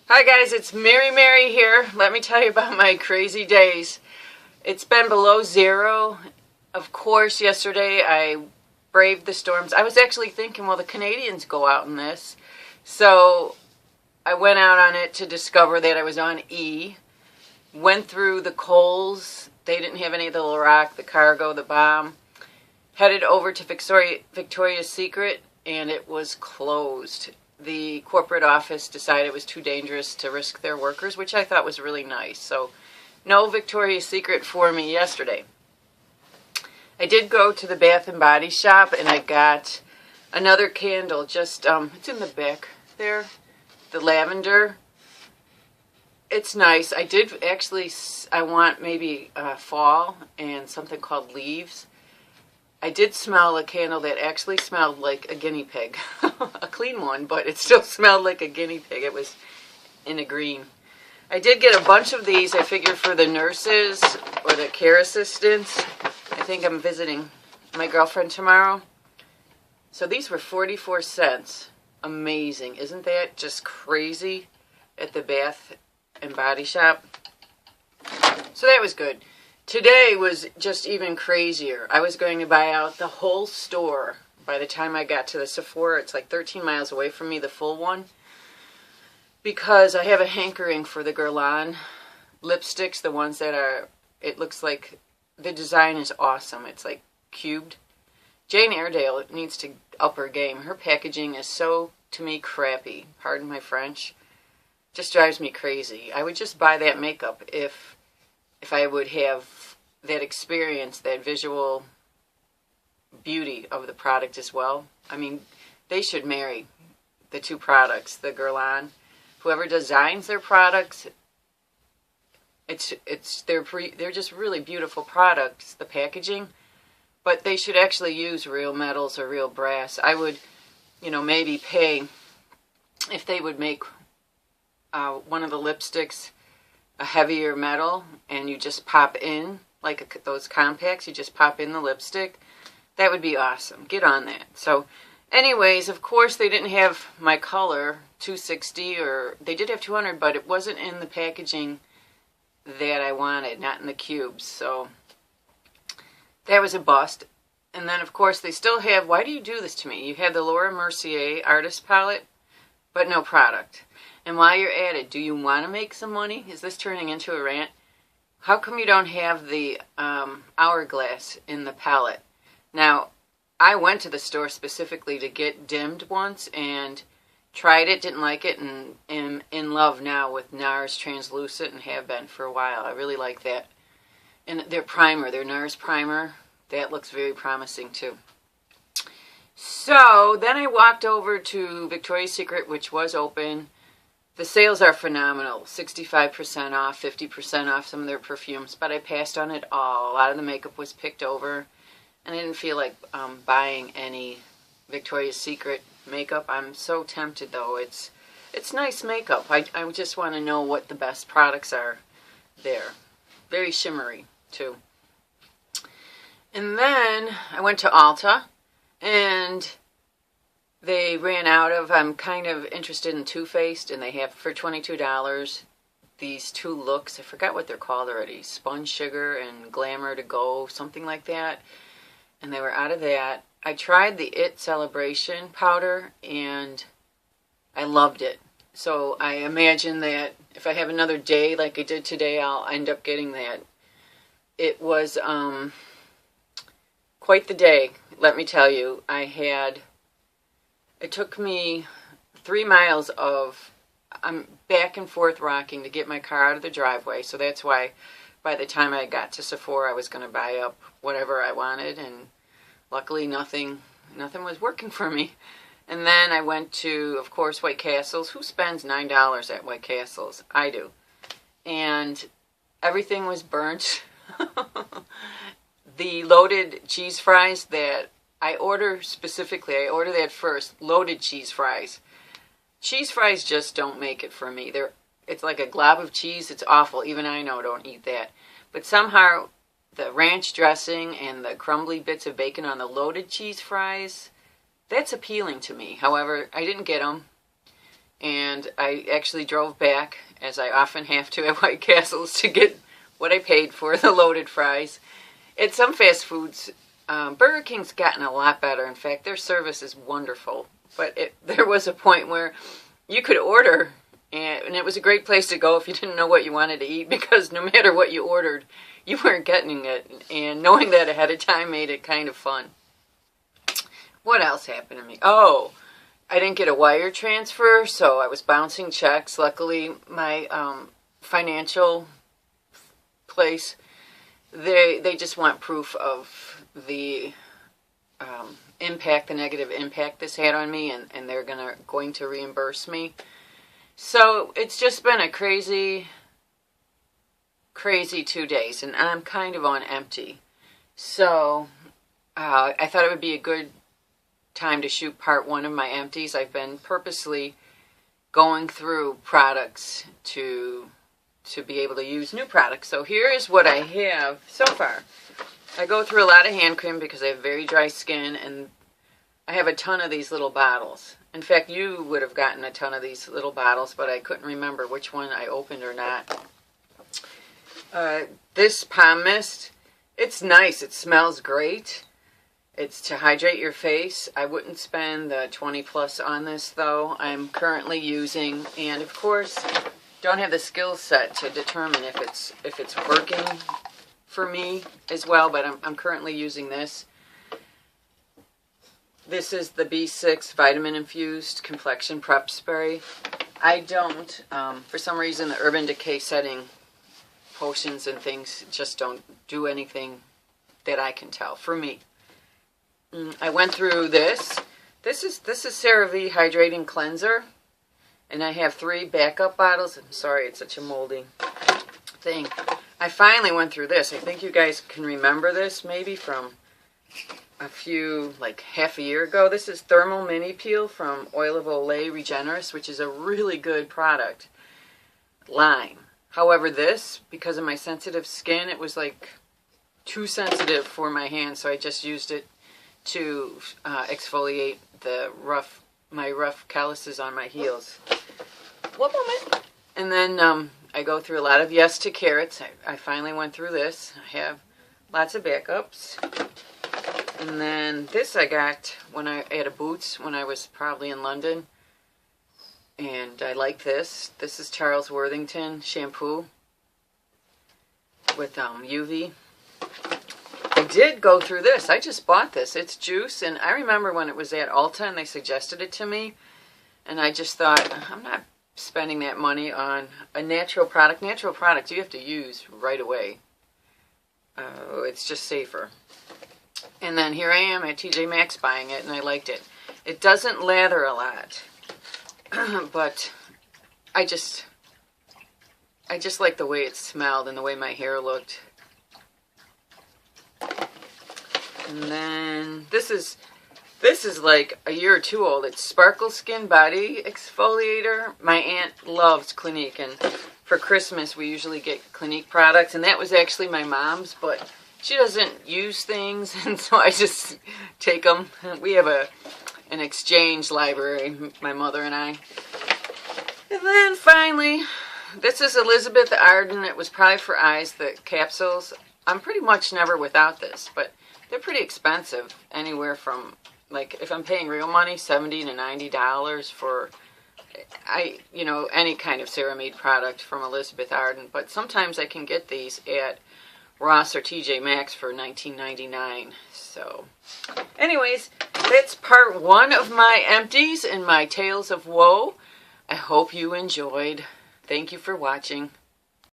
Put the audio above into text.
Hi guys, it's Mary here. Let me tell you about my crazy days. It's been below zero. Of course, yesterday I braved the storms. I was actually thinking, well, the Canadians go out in this. So I went out on it to discover that I was on E. Went through the coals. They didn't have any of the Lorac, the cargo, the bomb. Headed over to Victoria's Secret, and it was closed. The corporate office decided it was too dangerous to risk their workers, which I thought was really nice. So no Victoria's Secret for me yesterday. I did go to the Bath and Body Shop, and I got another candle. Just it's in the back there, the lavender. It's nice. I did actually, I want maybe fall and something called leaves. I did smell a candle that actually smelled like a guinea pig. A clean one, but it still smelled like a guinea pig. It was in a green. I did get a bunch of these, I figure, for the nurses or the care assistants. I think I'm visiting my girlfriend tomorrow. So these were 44 cents. Amazing. Isn't that just crazy at the Bath and Body Shop? So that was good. Today was just even crazier. I was going to buy out the whole store. By the time I got to the Sephora, it's like 13 miles away from me, the full one. Because I have a hankering for the Guerlain lipsticks, the ones that are, it looks like, the design is awesome. It's like cubed. Jane Airedale needs to up her game. Her packaging is so, to me, crappy. Pardon my French. Just drives me crazy. I would just buy that makeup if I would have that experience, that visual beauty of the product as well. I mean, they should marry the two products, the Guerlain. Whoever designs their products, they're just really beautiful products, the packaging, but they should actually use real metals or real brass. I would, maybe pay if they would make one of the lipsticks a heavier metal, and you just pop in, like those compacts, you just pop in the lipstick. That would be awesome. Get on that. So, anyways, of course, they didn't have my color, 260, or they did have 200, but it wasn't in the packaging that I wanted, not in the cubes. So, that was a bust. And then, of course, they still have, why do you do this to me? You have the Laura Mercier Artist Palette, but no product. And while you're at it, do you want to make some money? Is this turning into a rant? How come you don't have the hourglass in the palette? Now, I went to the store specifically to get dimmed once and tried it, didn't like it, and am in love now with NARS Translucent and have been for a while. I really like that. And their primer, their NARS primer, that looks very promising too. So, then I walked over to Victoria's Secret, which was open. The sales are phenomenal, 65% off, 50% off some of their perfumes, but I passed on it all. A lot of the makeup was picked over, and I didn't feel like buying any Victoria's Secret makeup. I'm so tempted, though. It's nice makeup. I just want to know what the best products are there. Very shimmery, too. And then I went to Ulta, and they ran out of, I'm kind of interested in Too Faced, and they have for $22 these two looks. I forgot what they're called already. Sponge Sugar and Glamour to Go, something like that. And they were out of that. I tried the It Celebration powder, and I loved it. So I imagine that if I have another day like I did today, I'll end up getting that. It was quite the day, let me tell you. It took me 3 miles of back and forth rocking to get my car out of the driveway. So that's why by the time I got to Sephora, I was going to buy up whatever I wanted. And luckily nothing was working for me. And then I went to, of course, White Castle's. Who spends $9 at White Castle's? I do. And everything was burnt. The loaded cheese fries that I order specifically, I order that first, loaded cheese fries. Cheese fries just don't make it for me. It's like a glob of cheese. It's awful. Even I know don't eat that. But somehow the ranch dressing and the crumbly bits of bacon on the loaded cheese fries, that's appealing to me. However, I didn't get them. and I actually drove back, as I often have to at White Castle's, to get what I paid for, the loaded fries. At some fast foods, Burger King's gotten a lot better. In fact, their service is wonderful. But there was a point where you could order, and it was a great place to go if you didn't know what you wanted to eat, because no matter what you ordered, you weren't getting it. And knowing that ahead of time made it kind of fun. What else happened to me? Oh, I didn't get a wire transfer, so I was bouncing checks. Luckily, my financial place, they just want proof of the impact, the negative impact this had on me, and they're going to reimburse me. So it's just been a crazy 2 days, and I'm kind of on empty. So I thought it would be a good time to shoot part 1 of my empties. I've been purposely going through products to be able to use new products. So here is what I have so far. I go through a lot of hand cream because I have very dry skin, and I have a ton of these little bottles. In fact, you would have gotten a ton of these little bottles, but I couldn't remember which one I opened or not. This Palm Mist, it's nice. It smells great. It's to hydrate your face. I wouldn't spend the 20 plus on this, though. I'm currently using, and of course, don't have the skill set to determine if it's working for me as well, but I'm currently using this. This is the B6 Vitamin Infused Complexion Prep Spray. I don't, for some reason, the Urban Decay setting potions and things just don't do anything that I can tell for me. I went through this. This is CeraVe Hydrating Cleanser, and I have 3 backup bottles. I'm sorry, it's such a moldy thing. I finally went through this. I think you guys can remember this maybe from a few, like half a year ago. This is Thermal Mini Peel from Oil of Olay Regenerist, which is a really good product line. However, this, because of my sensitive skin, it was like too sensitive for my hands, so I just used it to exfoliate my rough calluses on my heels. One moment. And then I go through a lot of Yes to Carrots. I finally went through this. I have lots of backups. And then this I got when I at a Boots when I was probably in London. And I like this. This is Charles Worthington shampoo with UV. I did go through this. I just bought this. It's Juice, and I remember when it was at Ulta and they suggested it to me, and I just thought, I'm not spending that money on a natural product. Natural product you have to use right away. It's just safer. And then here I am at TJ Maxx buying it, and I liked it. It doesn't lather a lot, but I just like the way it smelled and the way my hair looked. And then this is like a year or 2 old. It's Sparkle Skin Body Exfoliator. My aunt loves Clinique, and for Christmas we usually get Clinique products, and that was actually my mom's, but she doesn't use things, and so I just take them. We have an exchange library, my mother and I. And then finally, this is Elizabeth Arden. It was probably for eyes, the capsules. I'm pretty much never without this, but they're pretty expensive. Anywhere from, like, if I'm paying real money, $70 to $90 for, any kind of ceramide product from Elizabeth Arden. But sometimes I can get these at Ross or TJ Maxx for $19.99. So, anyways, that's part 1 of my empties and my tales of woe. I hope you enjoyed. Thank you for watching.